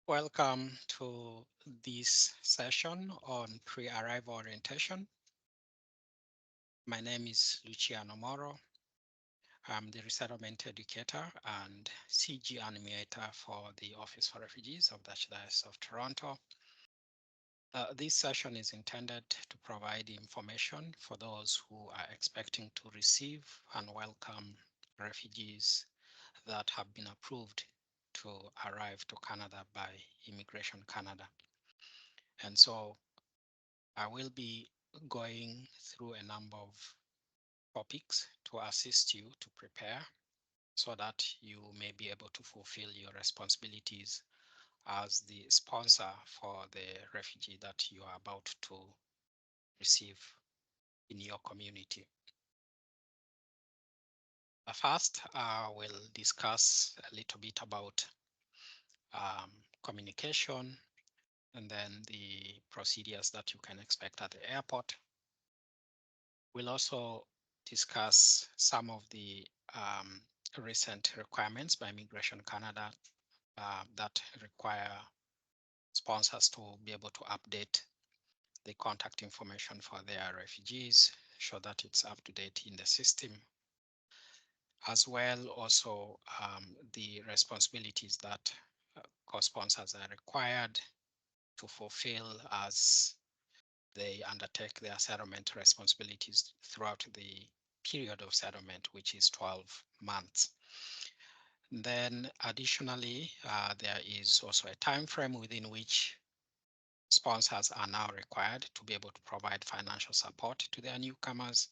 Welcome to this session on pre-arrival orientation. My name is Luciano Moro. I'm the resettlement educator and CG animator for the Office for Refugees of the Archdiocese of Toronto. This session is intended to provide information for those who are expecting to receive and welcome refugees that have been approved to arrive to Canada by Immigration Canada. And so I will be going through a number of topics to assist you to prepare so that you may be able to fulfill your responsibilities as the sponsor for the refugee that you are about to receive in your community. First, I will discuss a little bit about communication and then the procedures that you can expect at the airport. We'll also discuss some of the recent requirements by Immigration Canada that require sponsors to be able to update the contact information for their refugees, so that it's up to date in the system, as well also the responsibilities that co-sponsors are required to fulfill as they undertake their settlement responsibilities throughout the period of settlement, which is 12 months. Then additionally, there is also a time frame within which sponsors are now required to be able to provide financial support to their newcomers.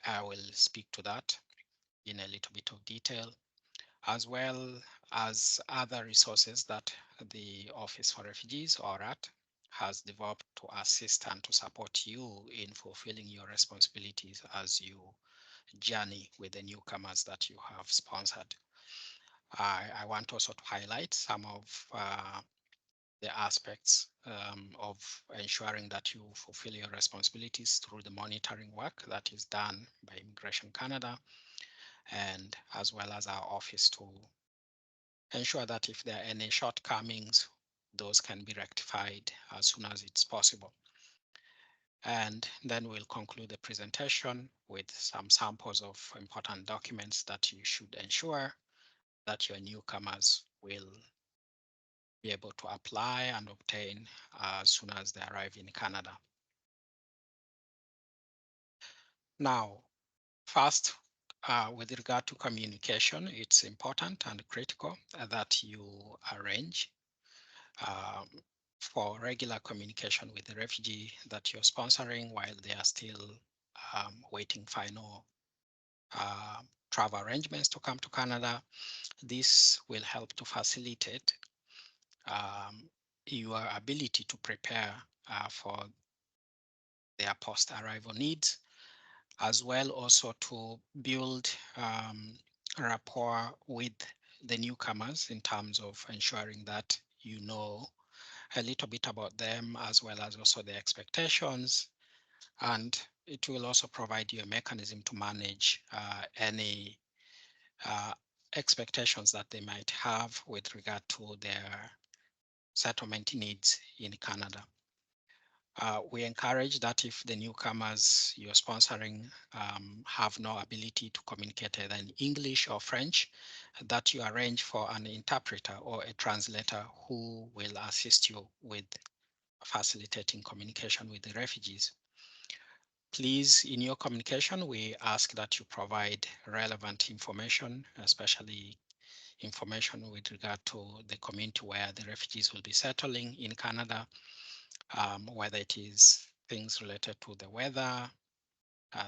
I will speak to that in a little bit of detail, as well as other resources that the Office for Refugees, or RAT, has developed to assist and to support you in fulfilling your responsibilities as you journey with the newcomers that you have sponsored. I want also to highlight some of the aspects of ensuring that you fulfill your responsibilities through the monitoring work that is done by Immigration Canada, and as well as our office to ensure that if there are any shortcomings, those can be rectified as soon as it's possible. And then we'll conclude the presentation with some samples of important documents that you should ensure that your newcomers will be able to apply and obtain as soon as they arrive in Canada. Now, first, with regard to communication, it's important and critical that you arrange um, for regular communication with the refugee that you're sponsoring while they are still waiting final uh, travel arrangements to come to Canada. This will help to facilitate um, your ability to prepare for their post-arrival needs, as well also to build rapport with the newcomers in terms of ensuring that you know a little bit about them, as well as also their expectations. And it will also provide you a mechanism to manage any uh, expectations that they might have with regard to their settlement needs in Canada. We encourage that if the newcomers you're sponsoring have no ability to communicate either in English or French, that you arrange for an interpreter or a translator who will assist you with facilitating communication with the refugees. Please, in your communication, we ask that you provide relevant information, especially information with regard to the community where the refugees will be settling in Canada, whether it is things related to the weather,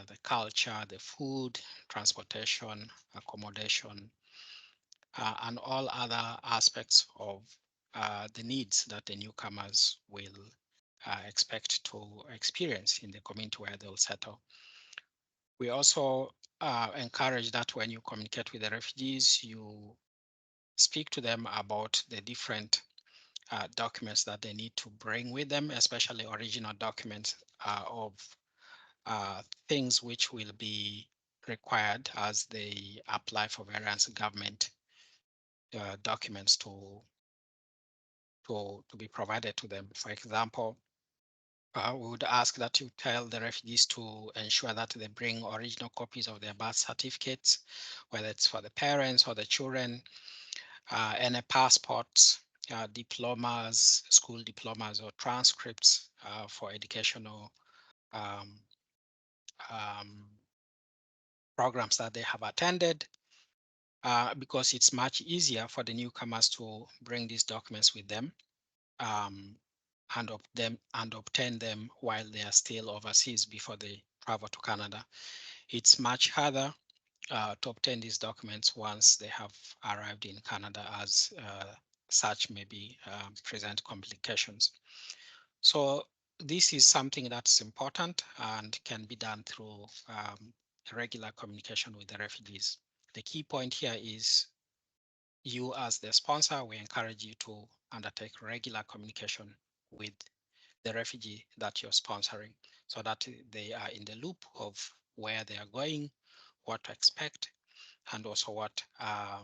the culture, the food, transportation, accommodation, and all other aspects of the needs that the newcomers will expect to experience in the community where they'll settle. We also encourage that when you communicate with the refugees, you speak to them about the different documents that they need to bring with them, especially original documents of things which will be required as they apply for various government documents to to be provided to them. For example, we would ask that you tell the refugees to ensure that they bring original copies of their birth certificates, whether it's for the parents or the children, any passports, diplomas, school diplomas, or transcripts for educational um, um, programs that they have attended, because it's much easier for the newcomers to bring these documents with them, um, and obtain them while they are still overseas before they travel to Canada. It's much harder to obtain these documents once they have arrived in Canada, as such maybe present complications. So this is something that's important and can be done through regular communication with the refugees. The key point here is, you as the sponsor, we encourage you to undertake regular communication with the refugee that you're sponsoring, so that they are in the loop of where they are going, what to expect, and also what are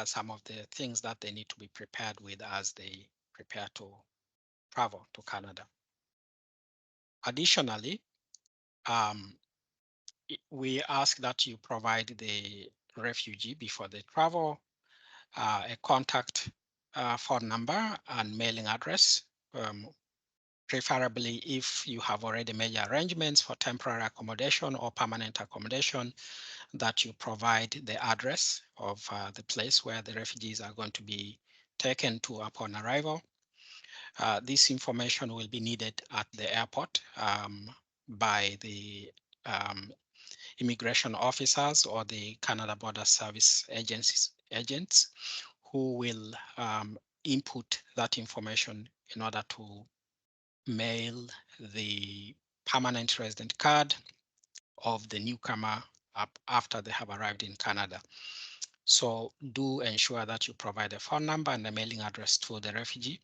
some of the things that they need to be prepared with as they prepare to travel to Canada. Additionally, um, we ask that you provide the refugee, before they travel, a contact phone number and mailing address, preferably if you have already made arrangements for temporary accommodation or permanent accommodation, that you provide the address of the place where the refugees are going to be taken to upon arrival. This information will be needed at the airport by the um, immigration officers or the Canada Border Service agents, who will input that information in order to mail the permanent resident card of the newcomer up after they have arrived in Canada. So do ensure that you provide a phone number and a mailing address to the refugee,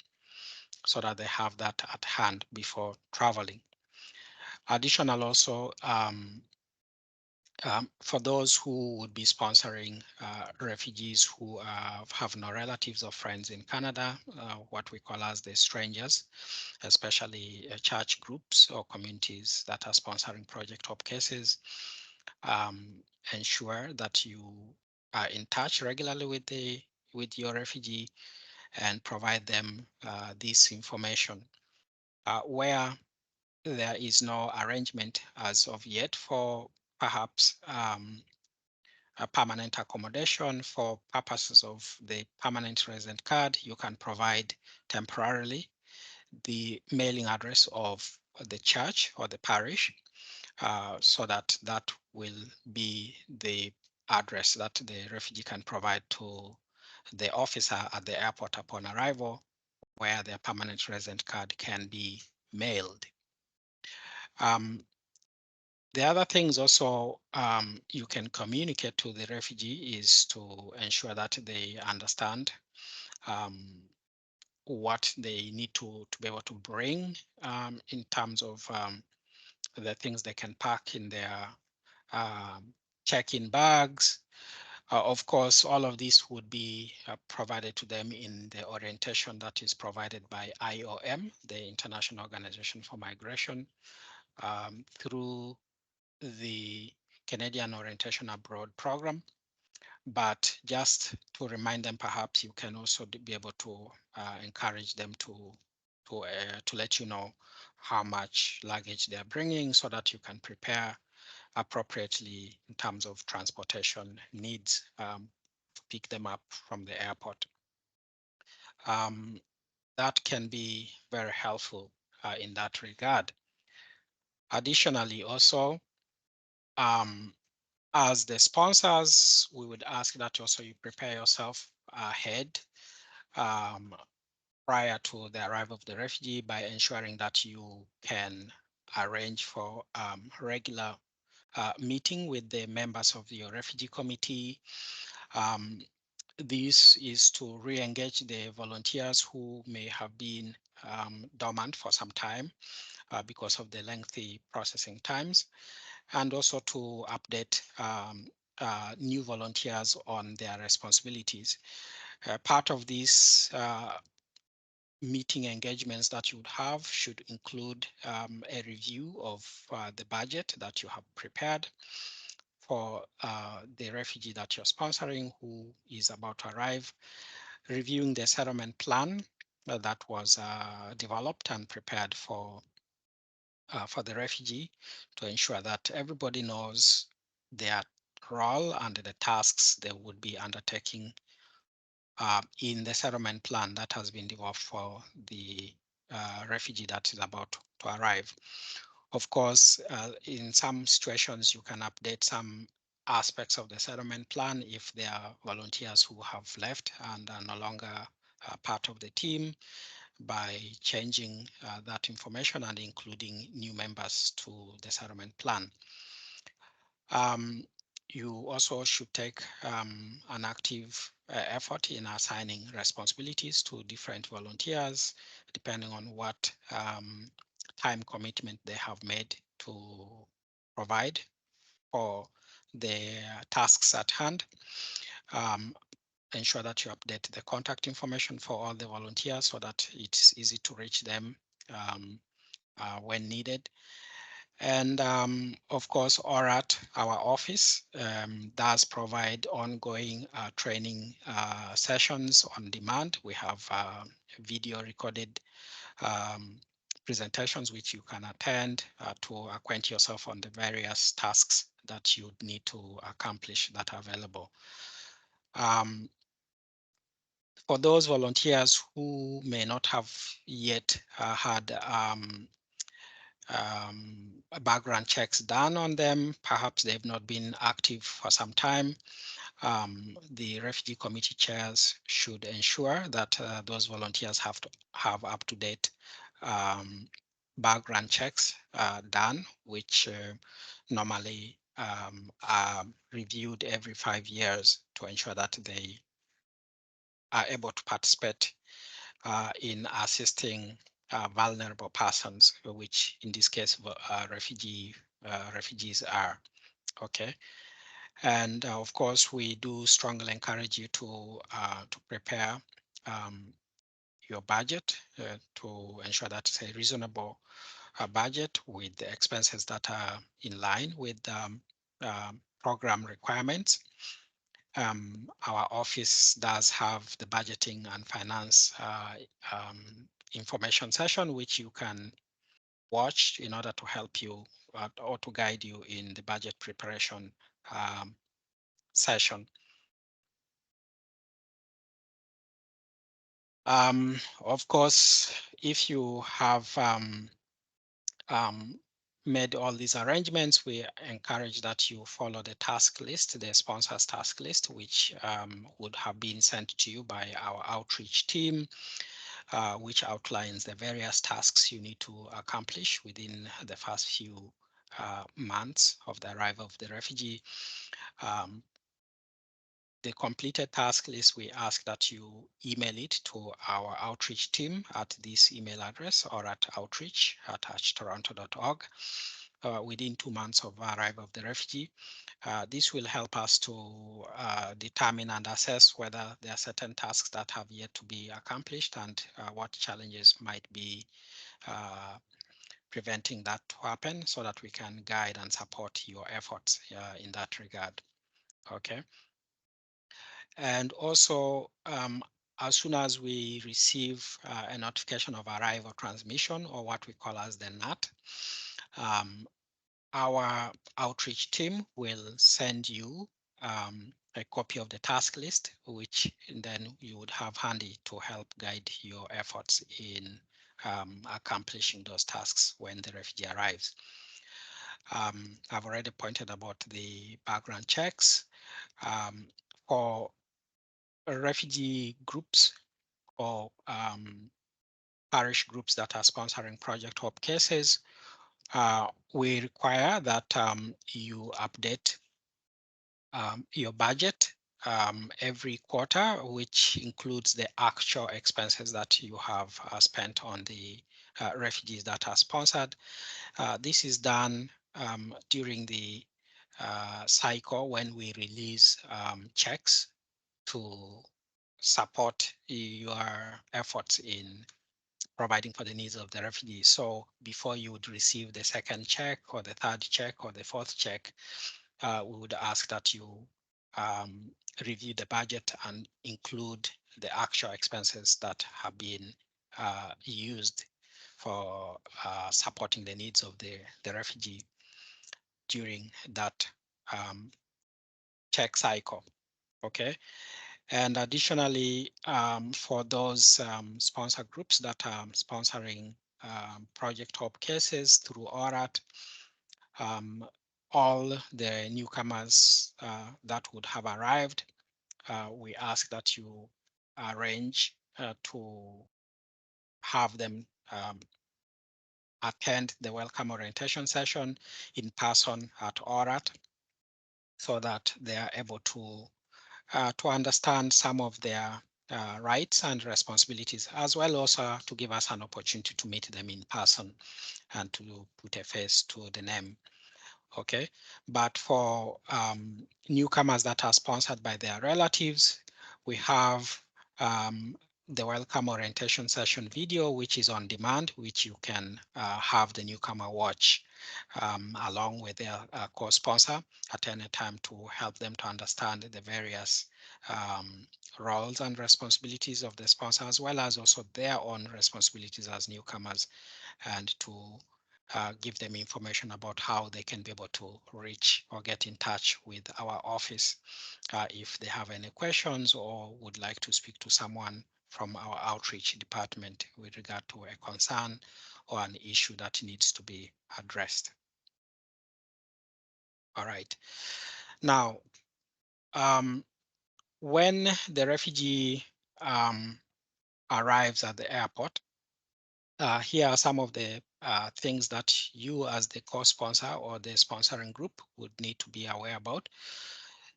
so that they have that at hand before traveling. Additional also, for those who would be sponsoring refugees who have no relatives or friends in Canada, what we call as the strangers, especially church groups or communities that are sponsoring Project Hope cases, ensure that you are in touch regularly with your refugee and provide them this information. Where there is no arrangement as of yet for perhaps a permanent accommodation, for purposes of the permanent resident card, you can provide temporarily the mailing address of the church or the parish, so that that will be the address that the refugee can provide to the officer at the airport upon arrival, where their permanent resident card can be mailed. The other things also you can communicate to the refugee is to ensure that they understand what they need to be able to bring in terms of the things they can pack in their check-in bags. Of course, all of this would be provided to them in the orientation that is provided by IOM, the International Organization for Migration, through the Canadian Orientation Abroad program. But just to remind them, perhaps you can also be able to encourage them to let you know how much luggage they are bringing, so that you can prepare appropriately in terms of transportation needs to pick them up from the airport. Um, that can be very helpful in that regard. Additionally, also, um, as the sponsors, we would ask that also you prepare yourself ahead um, prior to the arrival of the refugee, by ensuring that you can arrange for regular meeting with the members of your refugee committee. Um, this is to re-engage the volunteers who may have been dormant for some time because of the lengthy processing times, and also to update new volunteers on their responsibilities. Part of this meeting engagements that you would have should include a review of the budget that you have prepared for the refugee that you're sponsoring who is about to arrive, reviewing the settlement plan that was developed and prepared for the refugee to ensure that everybody knows their role and the tasks they would be undertaking in the settlement plan that has been developed for the refugee that is about to arrive. Of course, in some situations, you can update some aspects of the settlement plan if there are volunteers who have left and are no longer part of the team by changing that information and including new members to the settlement plan. Um, you also should take an active effort in assigning responsibilities to different volunteers, depending on what time commitment they have made to provide for the tasks at hand. Um, ensure that you update the contact information for all the volunteers so that it's easy to reach them um, when needed. And of course, ORAT, our office, does provide ongoing training sessions on demand. We have video recorded um, presentations which you can attend to acquaint yourself on the various tasks that you need to accomplish that are available. Um, for those volunteers who may not have yet had background checks done on them. Perhaps they've not been active for some time. The refugee committee chairs should ensure that those volunteers have to have up-to-date background checks done, which normally are reviewed every 5 years to ensure that they are able to participate in assisting vulnerable persons, which in this case refugees are. Okay, and of course we do strongly encourage you to prepare your budget to ensure that it's a reasonable budget with the expenses that are in line with program requirements. Our office does have the budgeting and finance information session, which you can watch in order to help you or to guide you in the budget preparation um, session. Of course, if you have um, made all these arrangements, we encourage that you follow the task list, the sponsors task list, which would have been sent to you by our outreach team, which outlines the various tasks you need to accomplish within the first few months of the arrival of the refugee. Um, the completed task list, we ask that you email it to our outreach team at this email address or at outreach@toronto.org within 2 months of arrival of the refugee. This will help us to determine and assess whether there are certain tasks that have yet to be accomplished and what challenges might be preventing that to happen so that we can guide and support your efforts in that regard. Okay. And also, as soon as we receive a notification of arrival transmission, or what we call as the NAT, our outreach team will send you a copy of the task list, which then you would have handy to help guide your efforts in accomplishing those tasks when the refugee arrives. I've already pointed about the background checks. For refugee groups or parish groups that are sponsoring Project Hope cases, we require that you update your budget every quarter, which includes the actual expenses that you have spent on the refugees that are sponsored. This is done during the cycle when we release checks to support your efforts in providing for the needs of the refugees. So before you would receive the second check or the third check or the fourth check, we would ask that you um, review the budget and include the actual expenses that have been used for supporting the needs of the refugee during that um, check cycle. Okay. And additionally, for those sponsor groups that are sponsoring Project Hope cases through ORAT, all the newcomers that would have arrived, we ask that you arrange to have them attend the welcome orientation session in person at ORAT so that they are able to understand some of their rights and responsibilities, as well also to give us an opportunity to meet them in person and to put a face to the name. Okay, but for newcomers that are sponsored by their relatives, we have the welcome orientation session video, which is on demand, which you can have the newcomer watch along with their co-sponsor at any time to help them to understand the various um, roles and responsibilities of the sponsor, as well as also their own responsibilities as newcomers, and to give them information about how they can be able to reach or get in touch with our office if they have any questions or would like to speak to someone from our outreach department with regard to a concern or an issue that needs to be addressed. All right. Now, when the refugee arrives at the airport, here are some of the things that you as the co-sponsor or the sponsoring group would need to be aware about.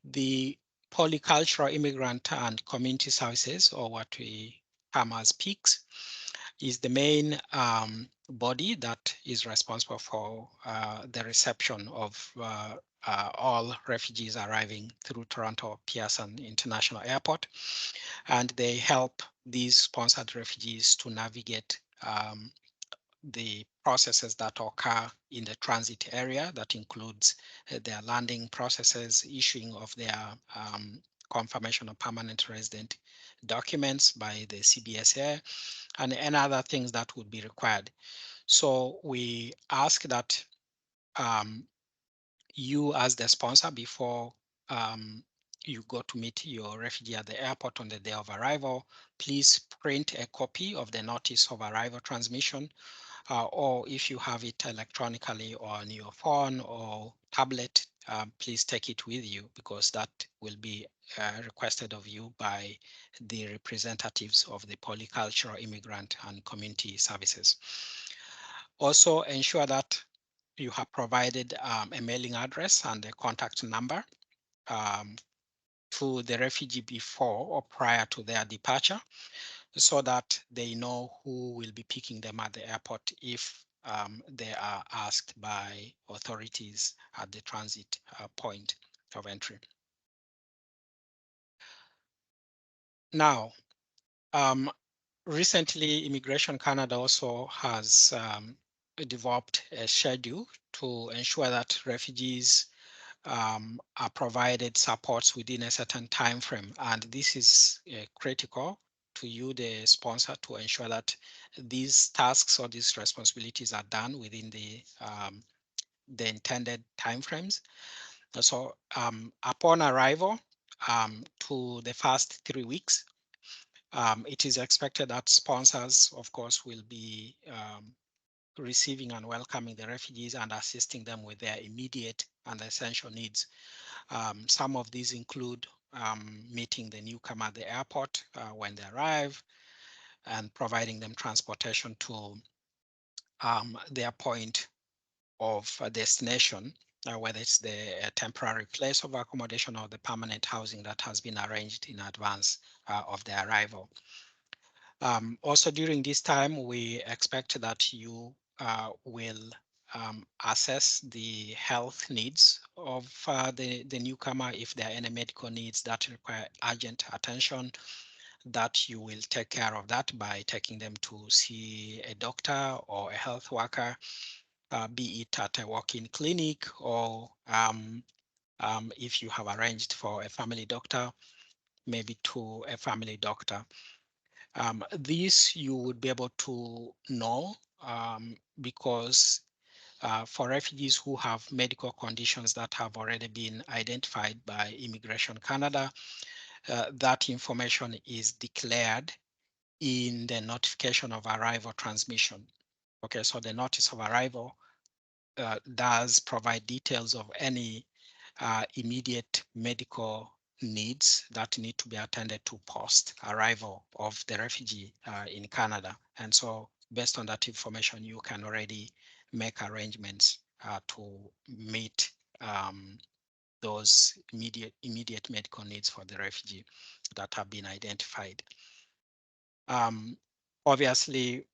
The Polycultural Immigrant and Community Services, or what we term as PICS, is the main body that is responsible for the reception of all refugees arriving through Toronto Pearson International Airport. And they help these sponsored refugees to navigate the processes that occur in the transit area. That includes their landing processes, issuing of their confirmation of permanent resident documents by the CBSA, and any other things that would be required. So we ask that you as the sponsor, before you go to meet your refugee at the airport on the day of arrival, please print a copy of the notice of arrival transmission, or if you have it electronically or on your phone or tablet, please take it with you, because that will be requested of you by the representatives of the Polycultural Immigrant and Community Services. Also ensure that you have provided a mailing address and a contact number um, to the refugee before or prior to their departure, so that they know who will be picking them at the airport if they are asked by authorities at the transit point of entry. Now, recently, Immigration Canada also has developed a schedule to ensure that refugees are provided supports within a certain time frame. And this is critical to you, the sponsor, to ensure that these tasks or these responsibilities are done within the intended timeframes. So upon arrival to the first 3 weeks, it is expected that sponsors, of course, will be receiving and welcoming the refugees and assisting them with their immediate and essential needs. Some of these include meeting the newcomer at the airport when they arrive and providing them transportation to their point of destination, whether it's the temporary place of accommodation or the permanent housing that has been arranged in advance of their arrival. Also during this time, we expect that you will assess the health needs of the newcomer, if there are any medical needs that require urgent attention, that you will take care of that by taking them to see a doctor or a health worker, be it at a walk-in clinic or if you have arranged for a family doctor, maybe to a family doctor. This you would be able to know because for refugees who have medical conditions that have already been identified by Immigration Canada, that information is declared in the notification of arrival transmission. Okay, so the notice of arrival does provide details of any immediate medical needs that need to be attended to post arrival of the refugee in Canada. And so based on that information, you can already make arrangements to meet those immediate medical needs for the refugee that have been identified. Obviously,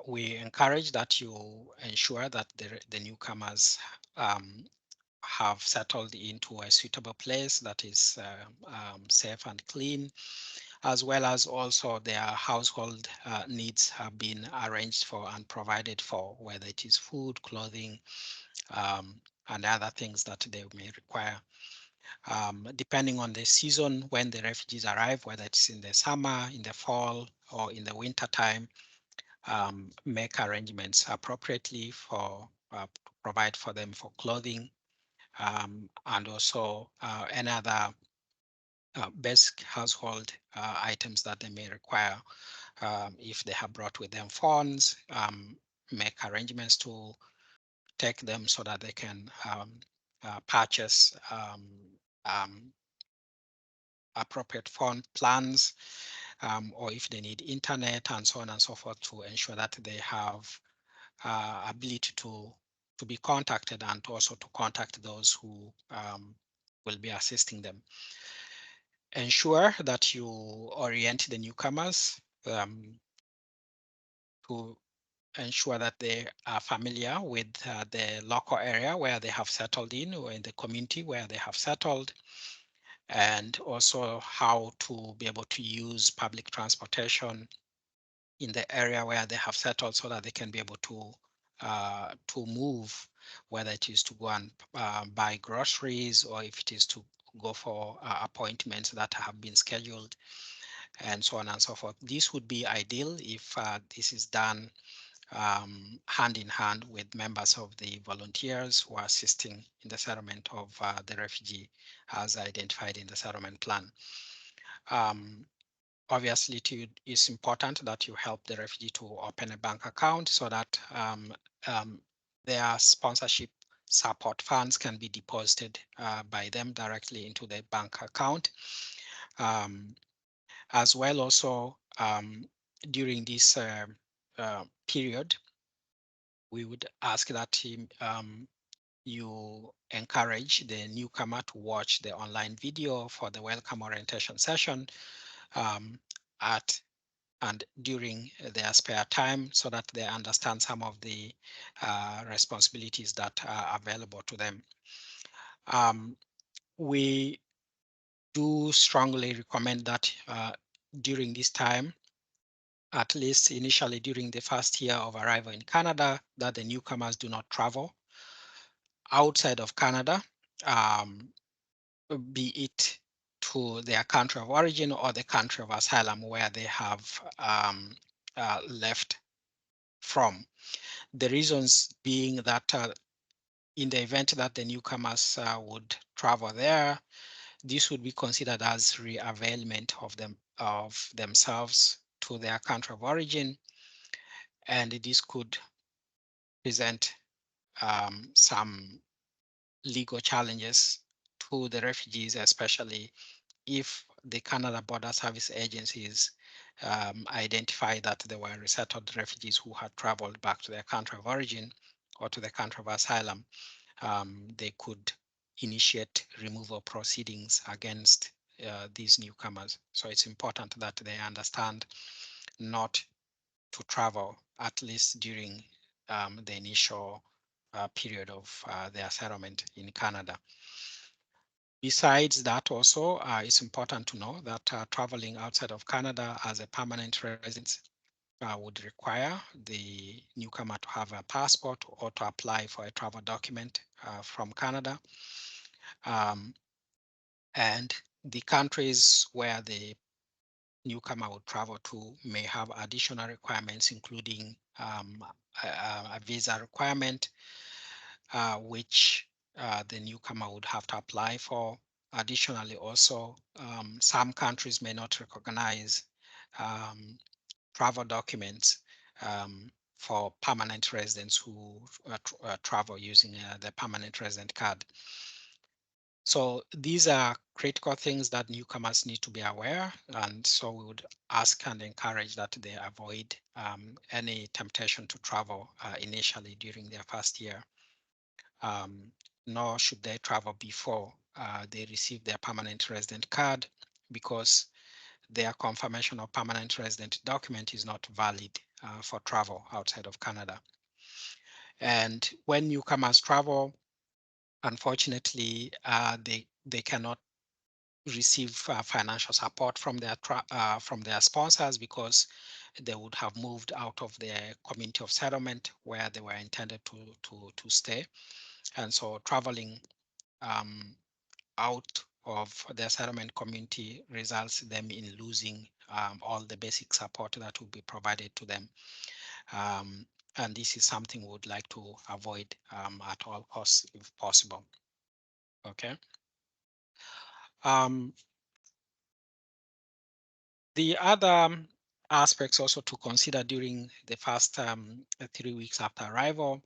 we encourage that you ensure that the newcomers have settled into a suitable place that is safe and clean, as well as also their household needs have been arranged for and provided for, whether it is food, clothing, and other things that they may require. Depending on the season when the refugees arrive, whether it's in the summer, in the fall, or in the winter time, make arrangements appropriately for to provide for them for clothing, and also any other basic household items that they may require. If they have brought with them phones, make arrangements to take them so that they can purchase um, appropriate phone plans, or if they need internet and so on and so forth, to ensure that they have ability to be contacted and also to contact those who will be assisting them. Ensure that you orient the newcomers to ensure that they are familiar with the local area where they have settled in, or in the community where they have settled, and also how to be able to use public transportation in the area where they have settled, so that they can be able to move, whether it is to go and buy groceries, or if it is to go for appointments that have been scheduled, and so on and so forth. This would be ideal if this is done hand in hand with members of the volunteers who are assisting in the settlement of the refugee as identified in the settlement plan. Um, Obviously, it's important that you help the refugee to open a bank account so that um, their sponsorship support funds can be deposited by them directly into the bank account. Um, as well, also during this period, we would ask that you encourage the newcomer to watch the online video for the welcome orientation session um, at and during their spare time, so that they understand some of the responsibilities that are available to them. We do strongly recommend that during this time, at least initially during the first year of arrival in Canada, that the newcomers do not travel outside of Canada, um, be it to their country of origin or the country of asylum where they have left from. The reasons being that in the event that the newcomers would travel there, this would be considered as re-availment of themselves to their country of origin, and this could present some legal challenges to the refugees, especially if the Canada Border Service agencies identify that there were resettled refugees who had traveled back to their country of origin or to the country of asylum. They could initiate removal proceedings against these newcomers. So it's important that they understand not to travel, at least during the initial period of their settlement in Canada. Besides that, also, it's important to know that traveling outside of Canada as a permanent resident would require the newcomer to have a passport or to apply for a travel document from Canada. Um, and the countries where the newcomer would travel to may have additional requirements, including a visa requirement, which the newcomer would have to apply for. Additionally, also, some countries may not recognize um, travel documents for permanent residents who travel using the permanent resident card. So these are critical things that newcomers need to be aware. And so we would ask and encourage that they avoid any temptation to travel initially during their first year. Um, Nor should they travel before they receive their permanent resident card, because their confirmation of permanent resident document is not valid for travel outside of Canada. And when newcomers travel, unfortunately, they cannot receive financial support from their sponsors, because they would have moved out of their community of settlement where they were intended to stay. And so traveling um, out of their settlement community results them in losing all the basic support that will be provided to them. Um, and this is something we would like to avoid at all costs if possible. Okay. Um, the other aspects also to consider during the first 3 weeks after arrival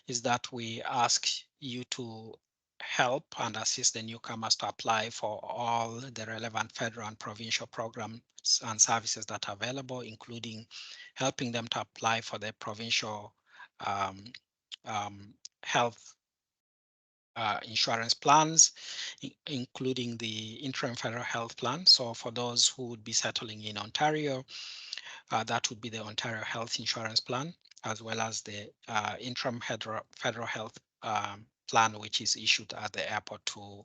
is that we ask you to help and assist the newcomers to apply for all the relevant federal and provincial programs and services that are available, including helping them to apply for the provincial um, um, health insurance plans, including the interim federal health plan. So for those who would be settling in Ontario, that would be the Ontario Health Insurance Plan, as well as the interim federal health plan, which is issued at the airport to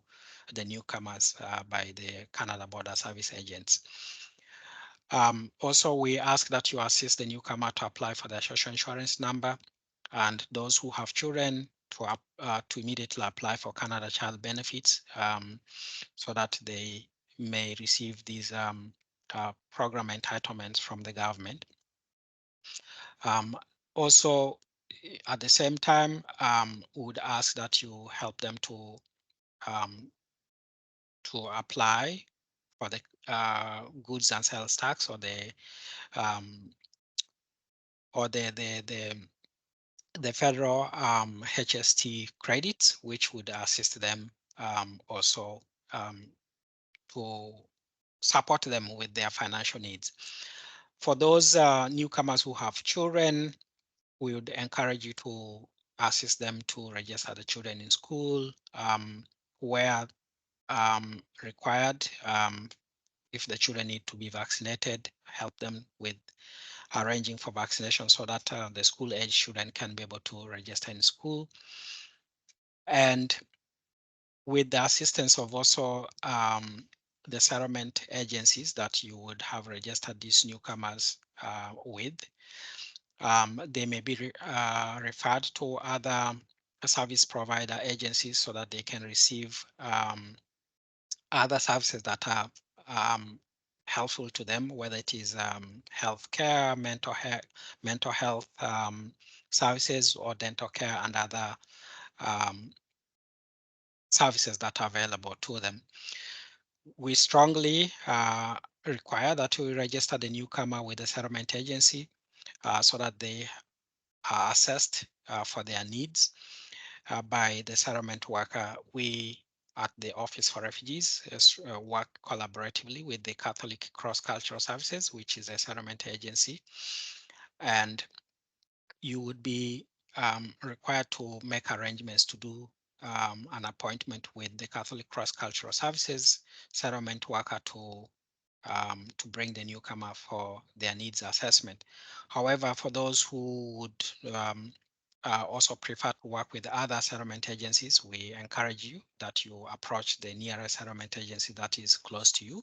the newcomers by the Canada Border Service agents. Also, we ask that you assist the newcomer to apply for their social insurance number, and those who have children to immediately apply for Canada Child Benefits, so that they may receive these program entitlements from the government. Um, Also, at the same time, would ask that you help them um, to apply for the goods and sales tax, um, or the federal HST credits, which would assist them also to support them with their financial needs. For those newcomers who have children, we would encourage you to assist them to register the children in school where required. If the children need to be vaccinated, help them with arranging for vaccination so that the school age children can be able to register in school. And with the assistance of also the settlement agencies that you would have registered these newcomers with, they may be referred to other service provider agencies so that they can receive other services that are um, helpful to them, whether it is healthcare, mental health services, or dental care and other um, services that are available to them. We strongly require that we register the newcomer with the settlement agency so that they are assessed for their needs by the settlement worker. We at the Office for Refugees work collaboratively with the Catholic Cross Cultural Services, which is a settlement agency, and you would be required to make arrangements to do an appointment with the Catholic Cross Cultural Services settlement worker to bring the newcomer for their needs assessment. However, for those who would also prefer to work with other settlement agencies, we encourage you that you approach the nearest settlement agency that is close to you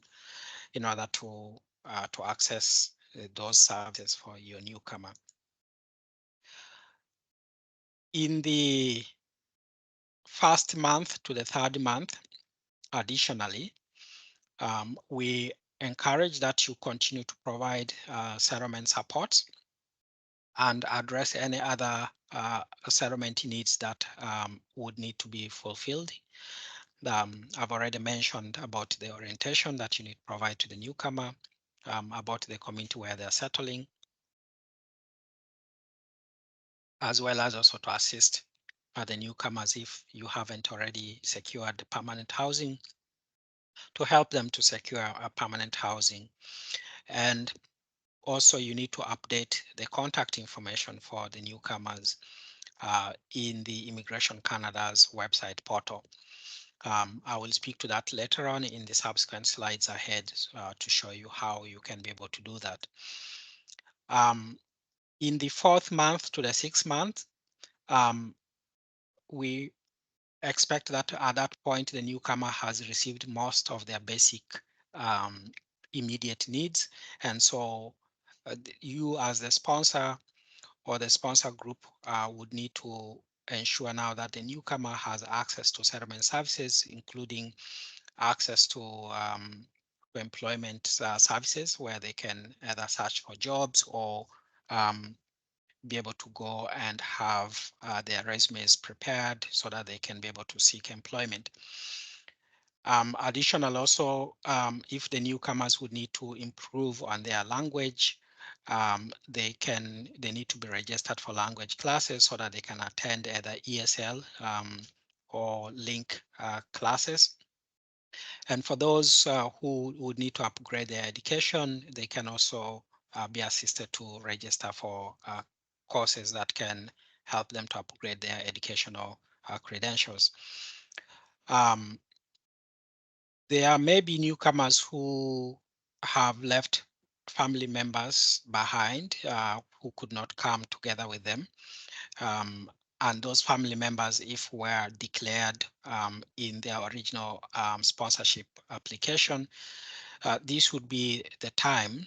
in order to access those services for your newcomer. In the first month to the third month, additionally, we encourage that you continue to provide settlement support and address any other settlement needs that would need to be fulfilled. I've already mentioned about the orientation that you need to provide to the newcomer, about the community where they're settling, as well as also to assist the newcomers if you haven't already secured permanent housing, to help them to secure a permanent housing. And also you need to update the contact information for the newcomers in the Immigration Canada's website portal. I will speak to that later on in the subsequent slides ahead to show you how you can be able to do that. In the fourth month to the sixth month, we expect that at that point the newcomer has received most of their basic immediate needs, and so you as the sponsor or the sponsor group would need to ensure now that the newcomer has access to settlement services, including access to employment services where they can either search for jobs or be able to go and have their resumes prepared so that they can be able to seek employment. Additional also, if the newcomers would need to improve on their language, they need to be registered for language classes so that they can attend either ESL or link classes. And for those who would need to upgrade their education, they can also be assisted to register for courses that can help them to upgrade their educational credentials. There may be newcomers who have left family members behind who could not come together with them. And those family members, if were declared in their original sponsorship application, this would be the time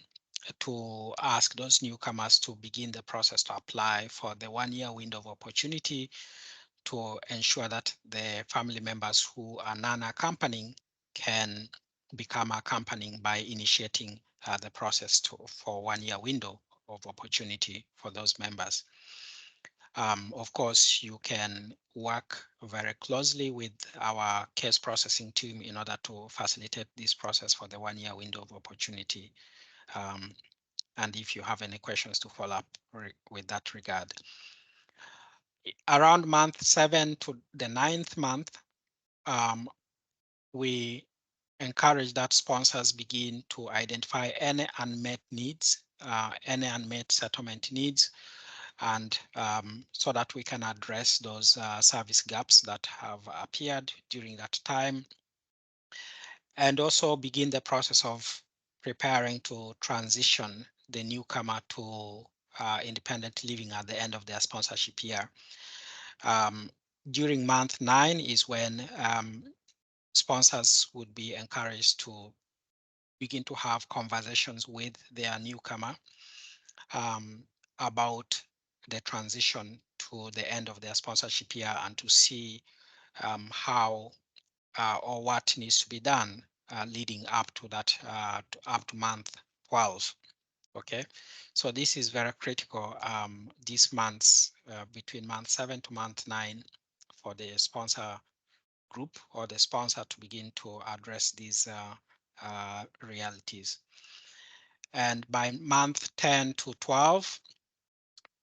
to ask those newcomers to begin the process to apply for the 1-year window of opportunity to ensure that the family members who are non-accompanying can become accompanying by initiating the process for 1-year window of opportunity for those members. Of course, you can work very closely with our case processing team in order to facilitate this process for the 1-year window of opportunity. And if you have any questions to follow up with that regard. Around month 7 to the 9th month, we encourage that sponsors begin to identify any unmet needs, any unmet settlement needs, and so that we can address those service gaps that have appeared during that time, and also begin the process of preparing to transition the newcomer to independent living at the end of their sponsorship year. During month 9 is when sponsors would be encouraged to begin to have conversations with their newcomer about the transition to the end of their sponsorship year and to see how or what needs to be done leading up to that, up to month 12. Okay, so this is very critical this months between month 7 to month 9 for the sponsor group or the sponsor to begin to address these realities. And by month 10 to 12,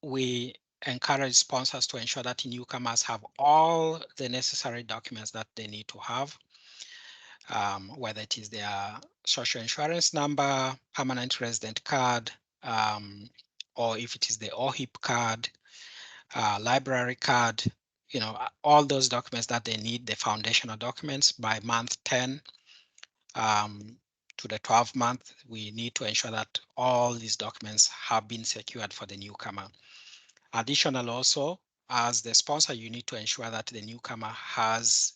we encourage sponsors to ensure that newcomers have all the necessary documents that they need to have, whether it is their social insurance number, permanent resident card, or if it is the OHIP card, library card, all those documents that they need, the foundational documents by month 10 to the 12th month, we need to ensure that all these documents have been secured for the newcomer. Additional also, as the sponsor, you need to ensure that the newcomer has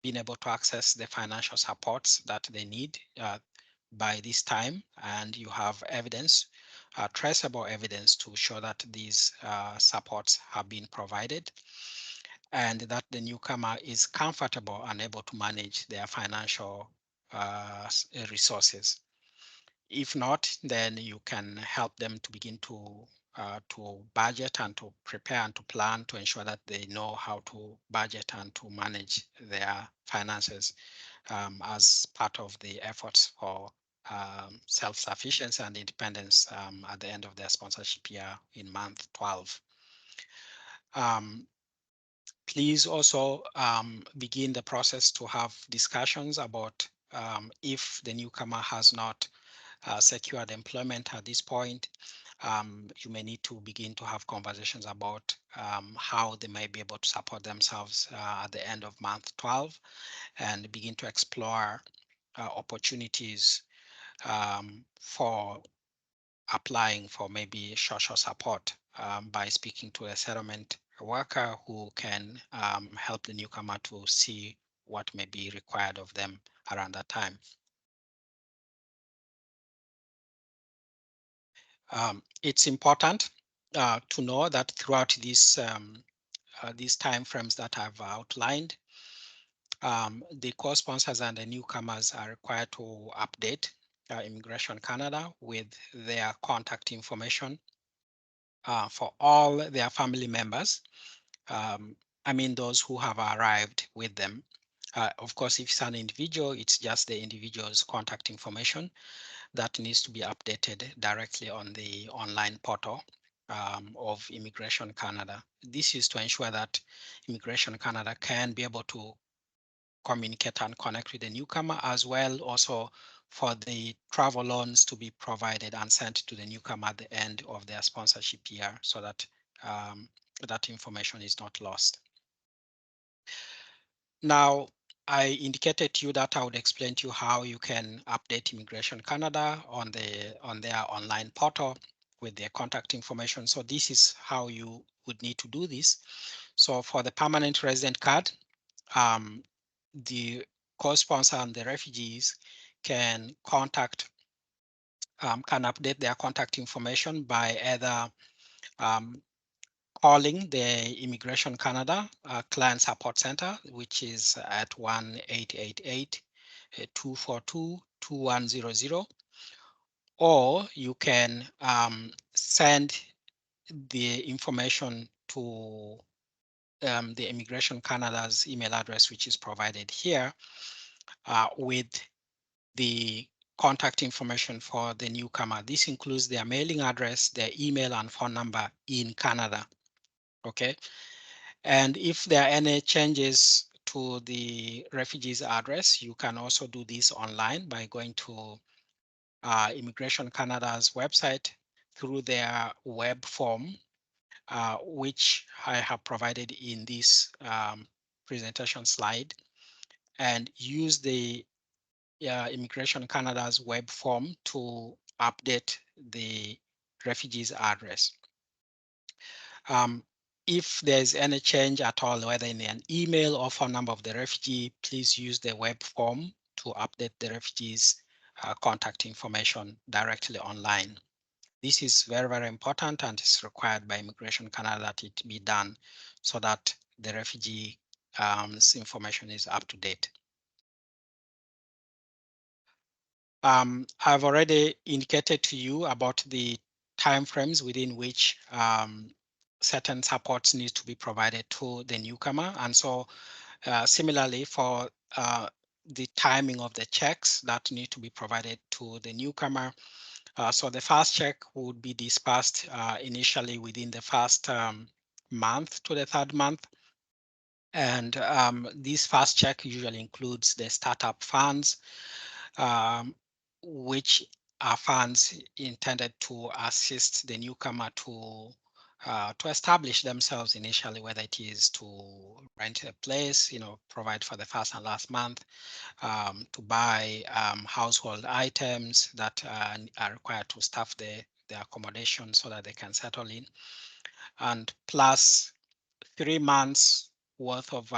been able to access the financial supports that they need by this time, and you have evidence, traceable evidence to show that these supports have been provided, and that the newcomer is comfortable and able to manage their financial resources. If not, then you can help them to begin to budget and to prepare and to plan to ensure that they know how to budget and to manage their finances as part of the efforts for self-sufficiency and independence at the end of their sponsorship year in month 12. Um, Please also begin the process to have discussions about if the newcomer has not secured employment at this point. You may need to begin to have conversations about how they may be able to support themselves at the end of month 12, and begin to explore opportunities for applying for maybe social support by speaking to a settlement worker who can help the newcomer to see what may be required of them around that time. It's important to know that throughout these time frames that I've outlined, the co-sponsors and the newcomers are required to update Immigration Canada with their contact information for all their family members. Um, I mean, those who have arrived with them. Of course, if it's an individual, it's just the individual's contact information that needs to be updated directly on the online portal of Immigration Canada. This is to ensure that Immigration Canada can be able to communicate and connect with the newcomer, as well also for the travel loans to be provided and sent to the newcomer at the end of their sponsorship year, so that that information is not lost. Now, I indicated to you that I would explain to you how you can update Immigration Canada on their online portal with their contact information. So this is how you would need to do this. So for the permanent resident card, the co-sponsor and the refugees can can update their contact information by either calling the Immigration Canada Client Support Center, which is at 1-888-242-2100, or you can send the information to the Immigration Canada's email address, which is provided here, with the contact information for the newcomer. This includes their mailing address, their email, and phone number in Canada. Okay. And if there are any changes to the refugee's address, you can also do this online by going to Immigration Canada's website through their web form, which I have provided in this presentation slide, and use the Immigration Canada's web form to update the refugee's address. If there's any change at all, whether in an email or phone number of the refugee, please use the web form to update the refugee's contact information directly online. This is very, very important, and it's required by Immigration Canada that it be done so that the refugee's information is up to date. I've already indicated to you about the timeframes within which certain supports need to be provided to the newcomer. And so similarly for the timing of the checks that need to be provided to the newcomer. So the first check would be dispersed initially within the first month to the third month. And this first check usually includes the startup funds, um, which are funds intended to assist the newcomer to establish themselves initially, whether it is to rent a place, provide for the first and last month, to buy household items that are required to staff the accommodation so that they can settle in, and plus 3 months worth of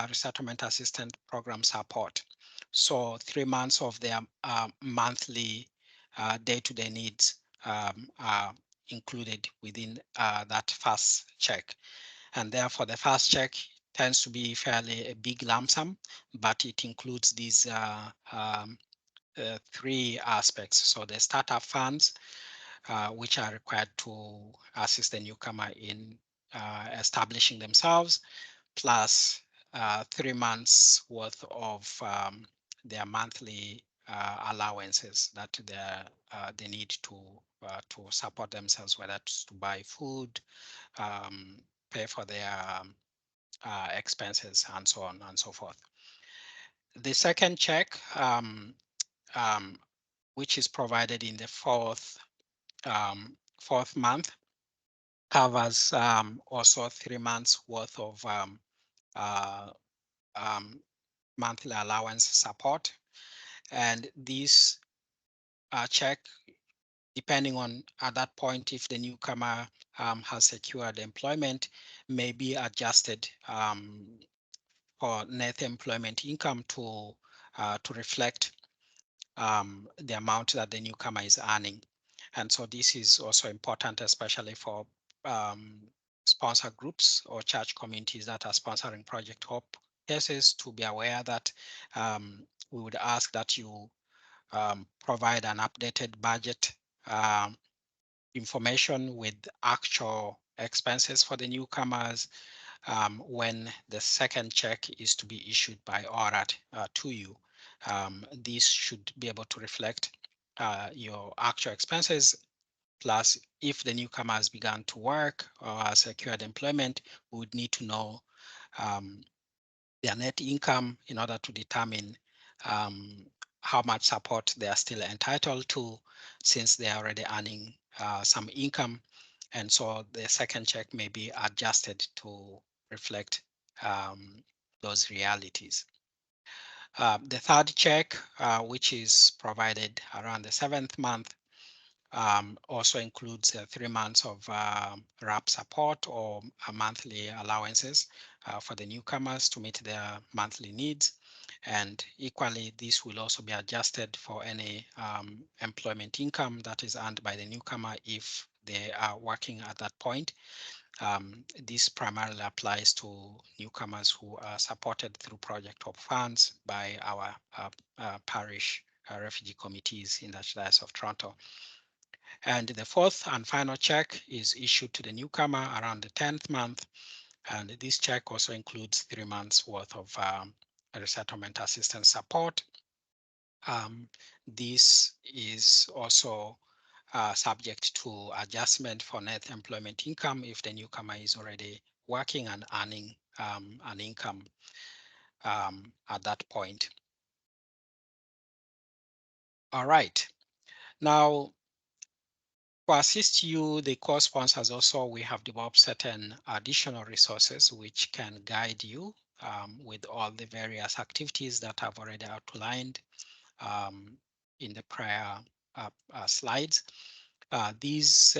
resettlement assistance program support. So 3 months of their monthly day-to-day needs are included within that first check. And therefore, the first check tends to be fairly a big lump sum, but it includes these three aspects. So the startup funds, which are required to assist the newcomer in establishing themselves, plus 3 months worth of their monthly allowances that they need to support themselves, whether it's to buy food, pay for their expenses, and so on and so forth. The second check, um, which is provided in the fourth month, covers also 3 months worth of uh, um, monthly allowance support. And this check, depending on at that point if the newcomer has secured employment, may be adjusted for net employment income to reflect the amount that the newcomer is earning. And so this is also important, especially for um, sponsor groups or church communities that are sponsoring Project Hope cases, to be aware that we would ask that you provide an updated budget information with actual expenses for the newcomers when the second check is to be issued by ORAT to you. This should be able to reflect your actual expenses. Plus, if the newcomer has begun to work or has secured employment, we would need to know um, their net income in order to determine um, how much support they are still entitled to, since they are already earning some income. And so the second check may be adjusted to reflect those realities. The third check, which is provided around the seventh month, also includes 3 months of RAP support or monthly allowances for the newcomers to meet their monthly needs. And equally, this will also be adjusted for any employment income that is earned by the newcomer if they are working at that point. This primarily applies to newcomers who are supported through Project Hope funds by our parish refugee committees in the Archdiocese of Toronto. And the fourth and final check is issued to the newcomer around the 10th month. And this check also includes 3 months worth of resettlement assistance support. This is also subject to adjustment for net employment income if the newcomer is already working and earning an income at that point. All right. Now, to assist you, the co-sponsors also, we have developed certain additional resources which can guide you with all the various activities that I've already outlined in the prior slides. These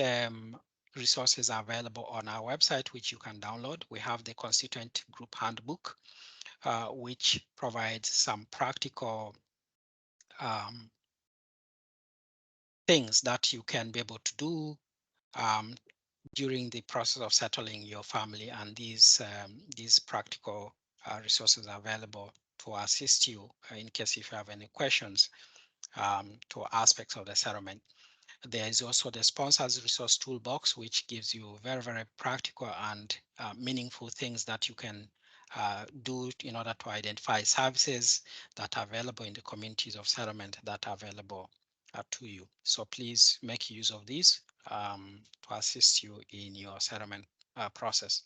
resources are available on our website, which you can download. We have the Constituent Group Handbook, which provides some practical things that you can be able to do um, during the process of settling your family, and these practical resources are available to assist you in case if you have any questions to aspects of the settlement. There is also the sponsors resource toolbox, which gives you very, very practical and meaningful things that you can do in order to identify services that are available in the communities of settlement that are available to you. So please make use of these to assist you in your settlement process.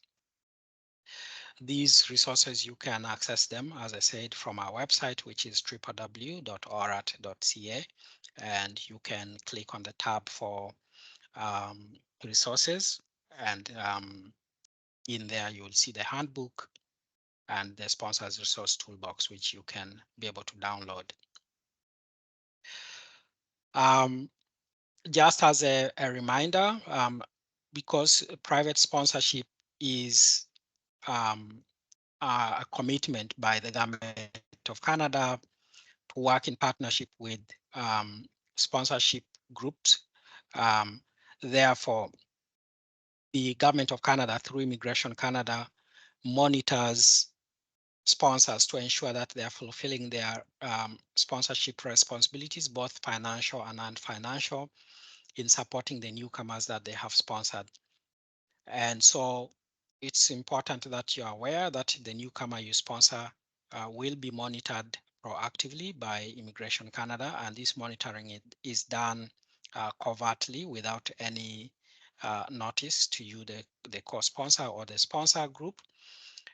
These resources, you can access them, as I said, from our website, which is www.orat.ca, and you can click on the tab for resources, and in there you will see the handbook and the sponsors resource toolbox, which you can be able to download. Just as a reminder, because private sponsorship is a commitment by the government of Canada to work in partnership with sponsorship groups. Um, Therefore, the government of Canada through Immigration Canada monitors sponsors to ensure that they are fulfilling their sponsorship responsibilities, both financial and non-financial, in supporting the newcomers that they have sponsored. And so it's important that you're aware that the newcomer you sponsor will be monitored proactively by Immigration Canada, and this monitoring is done covertly without any notice to you, the co-sponsor or the sponsor group.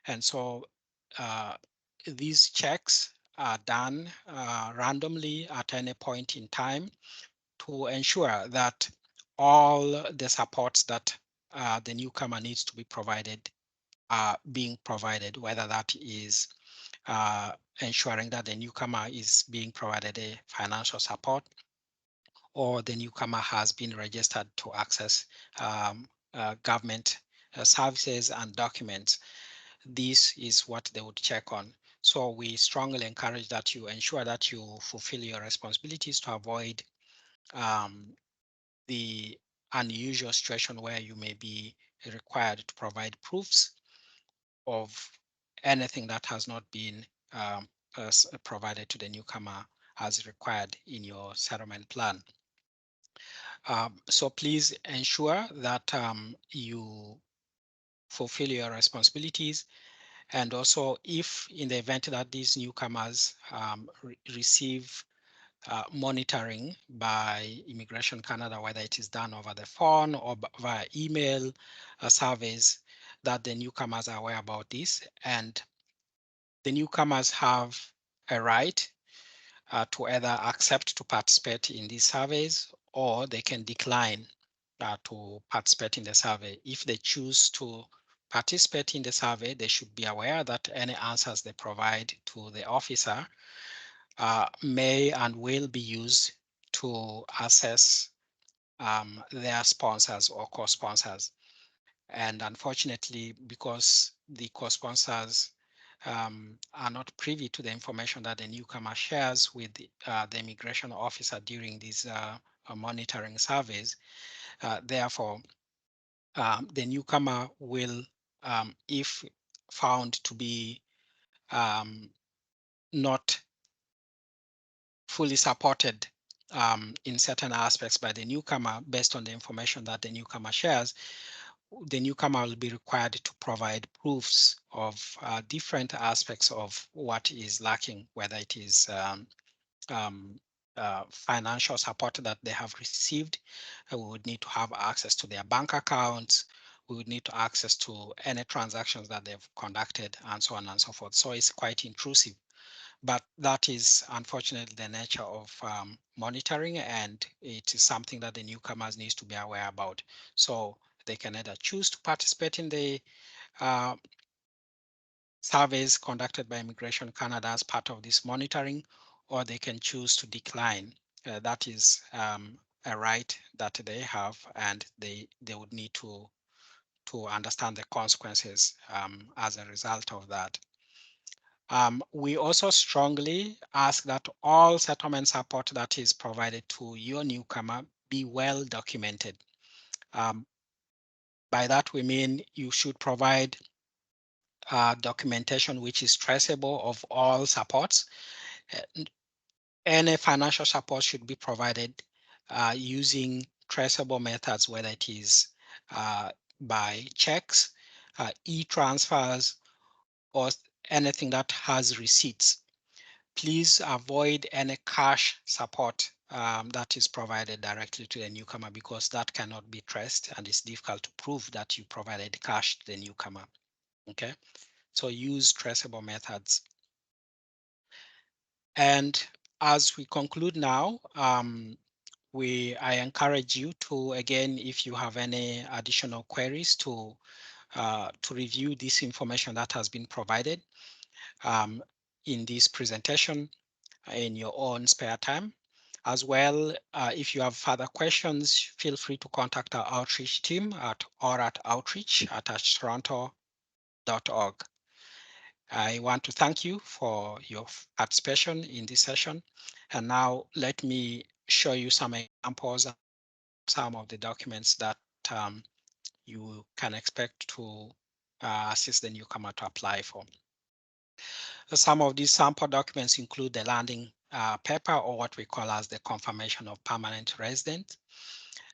And so uh, these checks are done randomly at any point in time to ensure that all the supports that the newcomer needs to be provided are being provided, whether that is ensuring that the newcomer is being provided a financial support, or the newcomer has been registered to access government services and documents. This is what they would check on. So we strongly encourage that you ensure that you fulfill your responsibilities to avoid um, the unusual situation where you may be required to provide proofs of anything that has not been provided to the newcomer as required in your settlement plan. So please ensure that you fulfill your responsibilities. And also, if in the event that these newcomers receive monitoring by Immigration Canada, whether it is done over the phone or via email surveys, that the newcomers are aware about this. And the newcomers have a right to either accept to participate in these surveys, or they can decline to participate in the survey. If they choose to participate in the survey, they should be aware that any answers they provide to the officer may and will be used to assess their sponsors or co-sponsors. And unfortunately, because the co-sponsors are not privy to the information that the newcomer shares with the immigration officer during these monitoring surveys, therefore, the newcomer will, if found to be not fully supported in certain aspects by the newcomer based on the information that the newcomer shares, the newcomer will be required to provide proofs of different aspects of what is lacking, whether it is um, financial support that they have received. We would need to have access to their bank accounts. We would need to access to any transactions that they've conducted, and so on and so forth. So it's quite intrusive. But that is unfortunately the nature of monitoring, and it is something that the newcomers needs to be aware about. So they can either choose to participate in the uh, surveys conducted by Immigration Canada as part of this monitoring, or they can choose to decline. That is a right that they have, and they would need to understand the consequences as a result of that. We also strongly ask that all settlement support that is provided to your newcomer be well documented. Um, by that, we mean you should provide documentation which is traceable of all supports. Any financial support should be provided using traceable methods, whether it is by checks, e-transfers, or anything that has receipts. Please avoid any cash support that is provided directly to the newcomer, because that cannot be traced and it's difficult to prove that you provided cash to the newcomer. Okay, so use traceable methods. And as we conclude now, I encourage you to, again, if you have any additional queries, to review this information that has been provided in this presentation in your own spare time. As well, if you have further questions, feel free to contact our outreach team at outreach@toronto I want to thank you for your participation in this session. And now let me show you some examples of some of the documents that um, you can expect to assist the newcomer to apply for. Some of these sample documents include the landing paper, or what we call as the confirmation of permanent resident.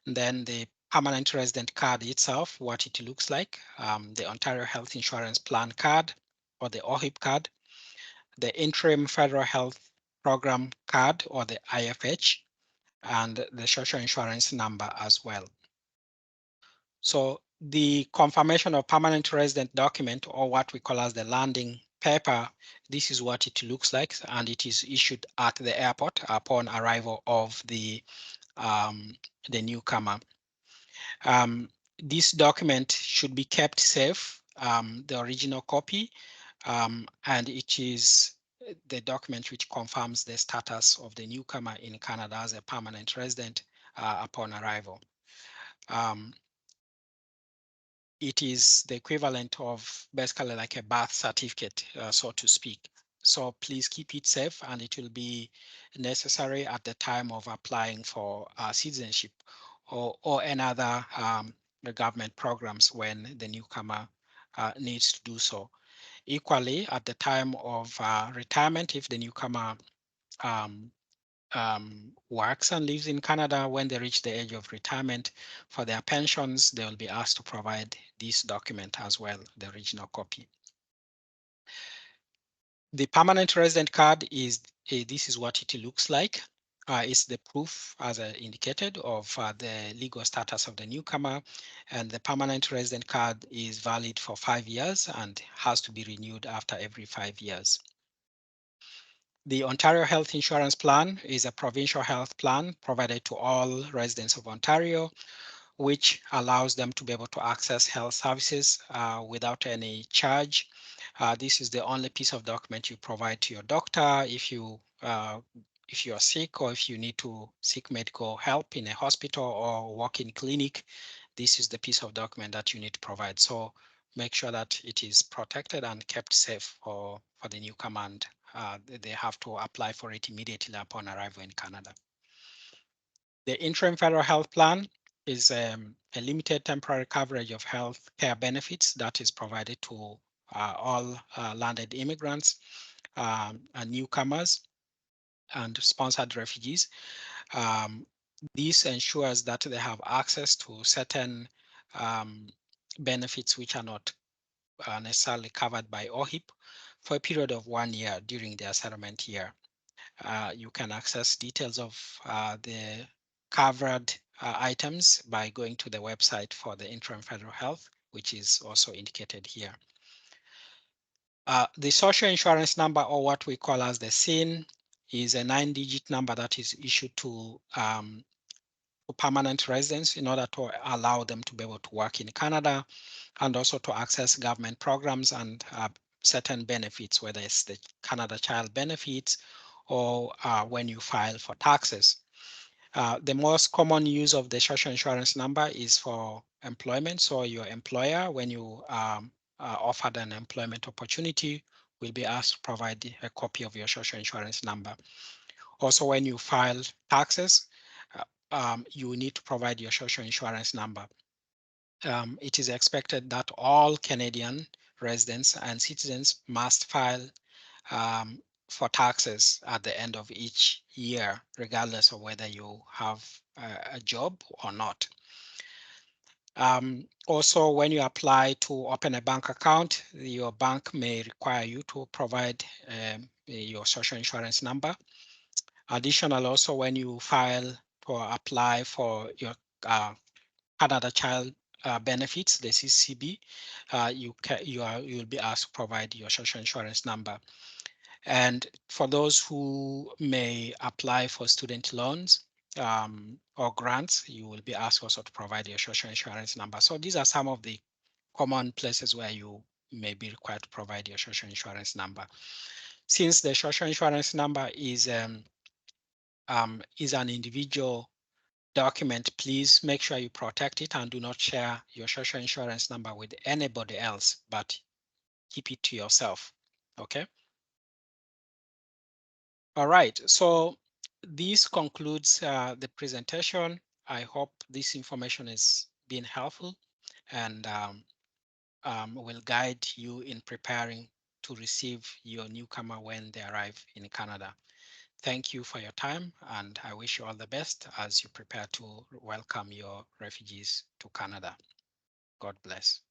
And then the permanent resident card itself, what it looks like, the Ontario Health Insurance Plan card, or the OHIP card, the Interim Federal Health Program card, or the IFH, and the social insurance number as well. So the confirmation of permanent resident document, or what we call as the landing paper, this is what it looks like, and it is issued at the airport upon arrival of the newcomer. This document should be kept safe, the original copy, and it is the document which confirms the status of the newcomer in Canada as a permanent resident upon arrival. It is the equivalent of basically like a birth certificate, so to speak. So please keep it safe, and it will be necessary at the time of applying for citizenship or another government programs when the newcomer needs to do so. Equally, at the time of retirement, if the newcomer um, works and lives in Canada, when they reach the age of retirement for their pensions, they will be asked to provide this document as well, the original copy. The permanent resident card is, this is what it looks like. It's the proof, as I indicated, of the legal status of the newcomer, and the permanent resident card is valid for 5 years and has to be renewed after every 5 years. The Ontario Health Insurance Plan is a provincial health plan provided to all residents of Ontario, which allows them to be able to access health services without any charge. This is the only piece of document you provide to your doctor if you are sick, or if you need to seek medical help in a hospital or walk-in clinic. This is the piece of document that you need to provide. So make sure that it is protected and kept safe for the newcomer, and they have to apply for it immediately upon arrival in Canada. The Interim Federal Health Plan is a limited temporary coverage of health care benefits that is provided to all landed immigrants and newcomers and sponsored refugees. Um, this ensures that they have access to certain benefits which are not necessarily covered by OHIP for a period of 1 year during their settlement year. You can access details of the covered items by going to the website for the Interim Federal Health, which is also indicated here. The social insurance number, or what we call as the SIN, is a 9-digit number that is issued to permanent residents in order to allow them to be able to work in Canada and also to access government programs and certain benefits, whether it's the Canada Child Benefits or when you file for taxes. The most common use of the social insurance number is for employment. So your employer, when you offered an employment opportunity, will be asked to provide a copy of your social insurance number. Also, when you file taxes, you need to provide your social insurance number. It is expected that all Canadian residents and citizens must file for taxes at the end of each year, regardless of whether you have a job or not. Also, when you apply to open a bank account, your bank may require you to provide your social insurance number. Additional, also, when you file or apply for your Canada Child Benefits, the CCB, you'll be asked to provide your social insurance number. And for those who may apply for student loans or grants, you will be asked also to provide your social insurance number. So these are some of the common places where you may be required to provide your social insurance number. Since the social insurance number is an individual document, please make sure you protect it and do not share your social insurance number with anybody else but keep it to yourself. Okay. All right. So this concludes the presentation. I hope this information is being helpful and will guide you in preparing to receive your newcomer when they arrive in Canada. Thank you for your time, and I wish you all the best as you prepare to welcome your refugees to Canada. God bless.